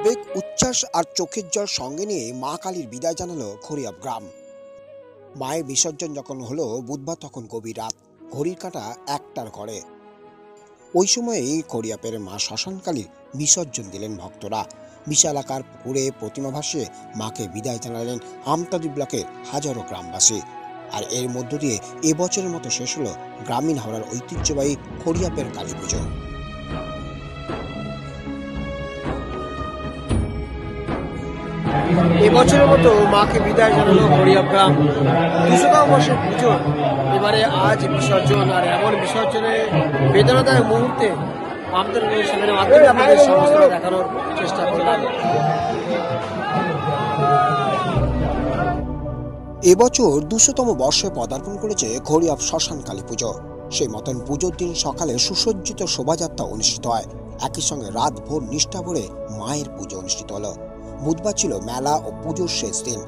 আবেগ, উচ্ছ্বাস আর চোখের জল সঙ্গে নিয়ে মা কালীর বিদায় জানালো খড়িয়াপ গ্রাম। মায়ের বিসর্জন যখন হলো বুধবার, তখন গভীর রাত, ঘড়ির কাঁটা একটার ঘরে। ওই সময়েই খড়িয়াপের মা শ্মশানকালীর বিসর্জন দিলেন ভক্তরা। বিশাল আকার পুকুরে প্রতিমা ভাসিয়ে মাকে বিদায় জানালেন আমতাদি ব্লকের হাজারো গ্রামবাসী। আর এর মধ্য দিয়ে এবছরের মতো শেষ হলো গ্রামীণ হাওড়ার ঐতিহ্যবাহী খড়িয়াপের কালী পুজো। এবছরের মতো মাকে বিদায় জানালো খড়িয়াপ গ্রাম। 200তম বর্ষের পুজো এবারে আজ বিসর্জন, আর এমন বিসর্জনে বেদনাদায়ক মুহূর্তে আমাদের সেখানে মাধ্যমে আমাদের সমস্ত দেখানোর চেষ্টা করলাম। এবছর 200তম বর্ষে পদার্পণ করেছে খড়িয়াপ শ্মশান কালী পুজো। সেই মতন পুজোর দিন সকালে সুসজ্জিত শোভাযাত্রা অনুষ্ঠিত হয়। একই সঙ্গে রাত ভোর নিষ্ঠা ভরে মায়ের পুজো অনুষ্ঠিত হলো। বুধবার ছিল মেলা ও পুজোর শেষ দিন।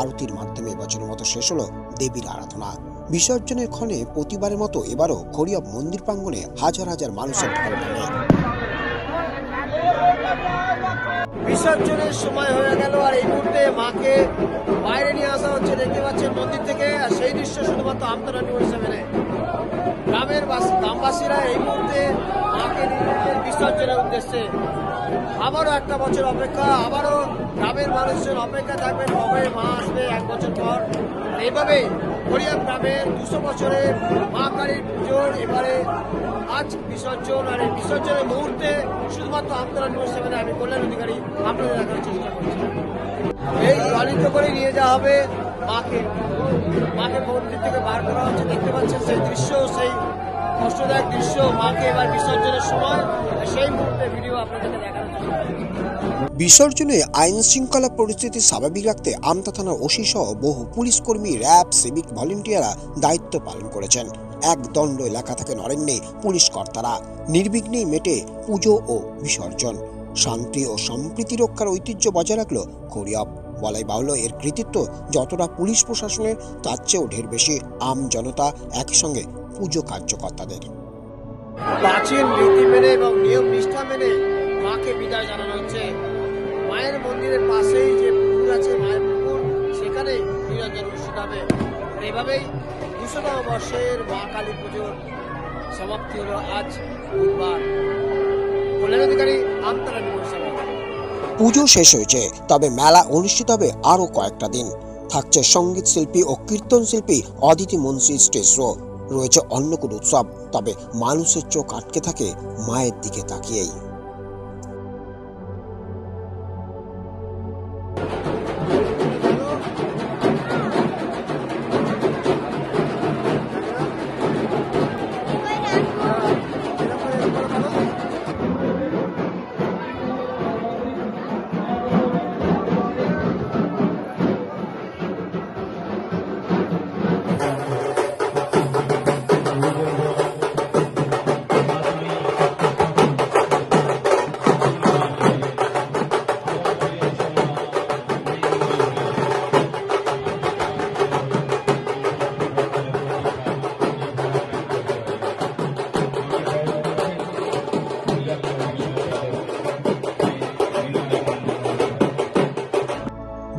আরতির মাধ্যমে এবছরের মতো শেষ হলো দেবীর আরাধনা। বিসর্জনের ক্ষণে প্রতিবারের মতো এবারও খড়িয়াপ মন্দির প্রাঙ্গণে হাজার হাজার মানুষের ঢল নামে। বিসর্জনের সময় হয়ে গেল, আর এই মুহূর্তে মাকে বাইরে নিয়ে আসা হচ্ছে, দেখতে পাচ্ছেন মন্দির থেকে। আর সেই দৃশ্য শুধুমাত্র আমতলা নিউজ 7-এ। গ্রামের গ্রামবাসীরা এই মুহূর্তে মাকে নিয়ে বিসর্জনের উদ্দেশ্যে। আবারও একটা বছর অপেক্ষা, আবারও গ্রামের মানুষজন অপেক্ষা থাকবেন কবে মা আসবে 1 বছর পর। এইভাবে খড়িয়াপ গ্রামের 200 বছরের মা কালীর পুজোর এবারে আজ বিসর্জন। আর এই বিসর্জনের মুহূর্তে শুধুমাত্র আমতলা নিউজ 7-এ আমি কল্যাণ অধিকারী আপনাদের দেখানোর চেষ্টা করছি। এই লালিত করে নিয়ে যাওয়া হবে মাকে। মাকে মন্দির থেকে বার করা হচ্ছে, দেখতে পাচ্ছেন সেই দৃশ্য, সেই কষ্টদায়ক দৃশ্য। মাকে এবার বিসর্জনের সময় সেই মুহূর্তে ভিডিও আপনাদেরকে দেখানোর চেষ্টা করছি। বিসর্জনে আইন শৃঙ্খলা পরিস্থিতি স্বাভাবিক রাখতে আমতা থানার ওসি সহ বহু পুলিশ কর্মী, র্যাব, সিভিক ভলেন্টিয়াররা দায়িত্ব পালন করেছেন। এক দণ্ড এলাকা থেকে নড়েননি পুলিশ কর্তারা। নির্বিঘ্নেই মেটে পুজো ও বিসর্জন। শান্তি ও সম্প্রীতি রক্ষার ঐতিহ্য বজায় রাখলো খড়িয়াপ। বলাই বাহুল্য, এর কৃতিত্ব যতটা পুলিশ প্রশাসনের, তার চেয়েও ঢের বেশি আম জনতা, একসঙ্গে পুজো কার্যকর্তাদের। প্রাচীন রীতি মেনে এবং নিয়ম নিষ্ঠা মেনে মাকে বিদায় জানানো হচ্ছে। মায়ের মন্দিরের পাশেই যে পুকুর আছে, মায়ের পুকুর, সেখানে নিরঞ্জন অনুষ্ঠিত হবে। এইভাবেই 200তম বর্ষের মা কালী পুজোর সমাপ্তি হলো আজ বুধবার। কল্যাণ অধিকারী, আমতলা নিউজ 7। পুজো শেষ হয়েছে, তবে মেলা অনুষ্ঠিত হবে আরো কয়েকটা দিন। থাকছে সঙ্গীত শিল্পী ও কীর্তন শিল্পী অদিতি মুন্সির স্টেজ শো, রয়েছে অন্নকূট উৎসব। তবে মানুষের চোখ আটকে থাকে মায়ের দিকে তাকিয়েই।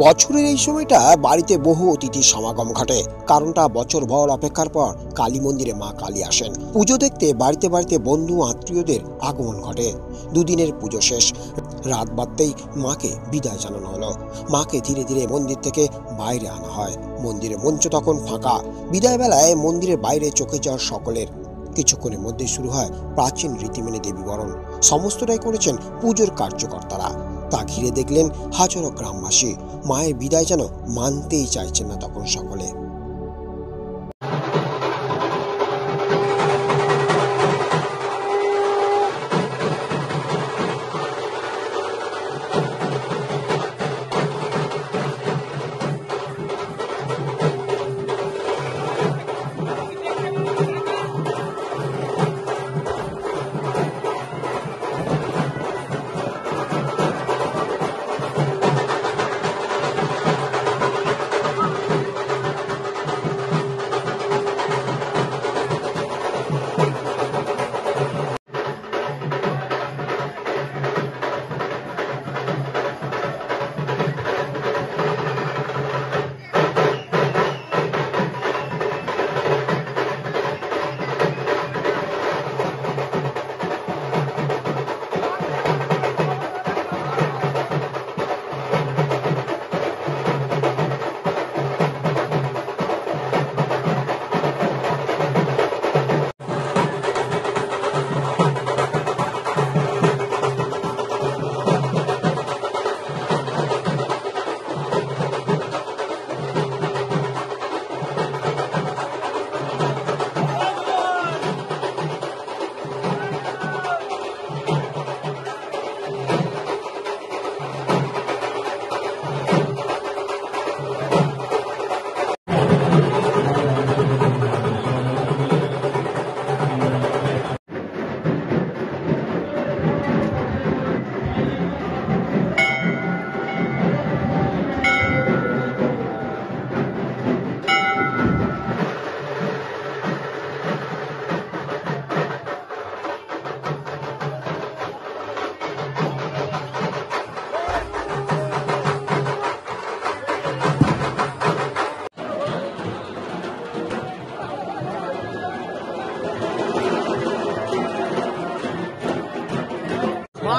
বছরের এই সময়টা বাড়িতে বহু অতিথির সমাগম ঘটে। কারণটা বছরভর অপেক্ষার পর কালী মন্দিরে মা কালী আসেন। পুজো দেখতে বাড়িতে বাড়িতে বন্ধু আত্মীয়দের আগমন ঘটে। দুদিনের পুজো শেষ, রাত বাড়তেই মাকে বিদায় জানানো হলো। মাকে ধীরে ধীরে মন্দির থেকে বাইরে আনা হয়। মন্দিরের মঞ্চ তখন ফাঁকা। বিদায় বেলায় মন্দিরের বাইরে চোখে যাওয়ার সকলের। কিছুক্ষণের মধ্যে শুরু হয় প্রাচীন রীতি মেনে দেবী বরণ। সমস্তটাই করেছেন পুজোর কার্যকর্তারা। তা ঘিরে দেখলেন হাজারো গ্রামবাসী। মায়ের বিদায় যেন মানতেই চাইছেন না তখন সকলে।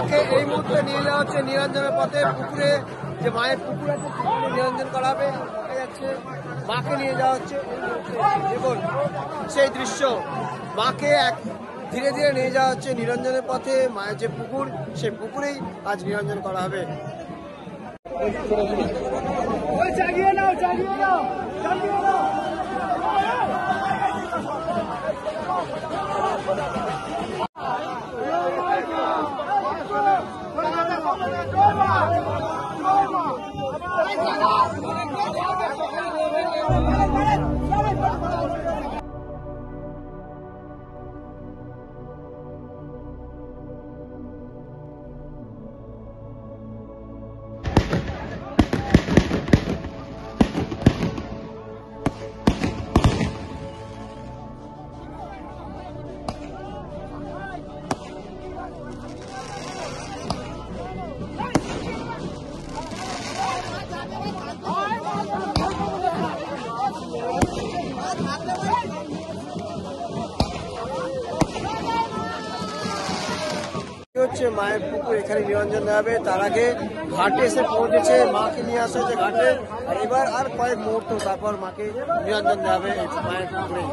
মাকে এই মুহূর্তে নিয়ে যাওয়া হচ্ছে নিরঞ্জনের পথে পুকুরে, যে মায়ের পুকুর আছে সেখানে নিরঞ্জন করাবে। দেখা যাচ্ছে মাকে নিয়ে যাওয়া হচ্ছে দেখুন সেই দৃশ্য, মাকে ধীরে ধীরে নিয়ে যাওয়া হচ্ছে নিরঞ্জনের পথে। মায়ের যে পুকুর, সেই পুকুরেই আজ নিরঞ্জন করা হবে। হচ্ছে মায়ের পুকুর, এখানে নিরঞ্জন দেওয়া হবে। তার আগে ঘাটে এসে পৌঁছেছে, মাকে নিয়ে আসা হচ্ছে ঘাটে। আর এবার আর কয়েক মুহূর্ত তারপর মাকে নিরঞ্জন দেওয়া হবে মায়ের পুকুরে।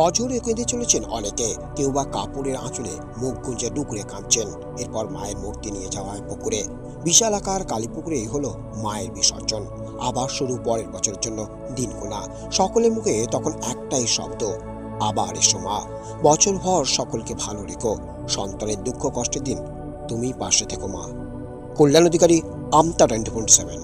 অঝরে কেঁদে চলেছেন অনেকে, কেউ বা কাপড়ের আঁচলে মুখ গুঁজে ডুকরে কাঁদছেন। এরপর মায়ের মূর্তি নিয়ে যাওয়া হয় পুকুরে। বিশাল আকার কালী পুকুরেই হলো মায়ের বিসর্জন। আবার শুরু পরের বছরের জন্য দিন গোনা। সকলের মুখে তখন একটাই শব্দ, আবার এসো মা। বছরভর সকলকে ভালো রেখো, সন্তানের দুঃখ কষ্টের দিন তুমি পাশে থেকো মা। কল্যাণ অধিকারী, আমতা 24/7।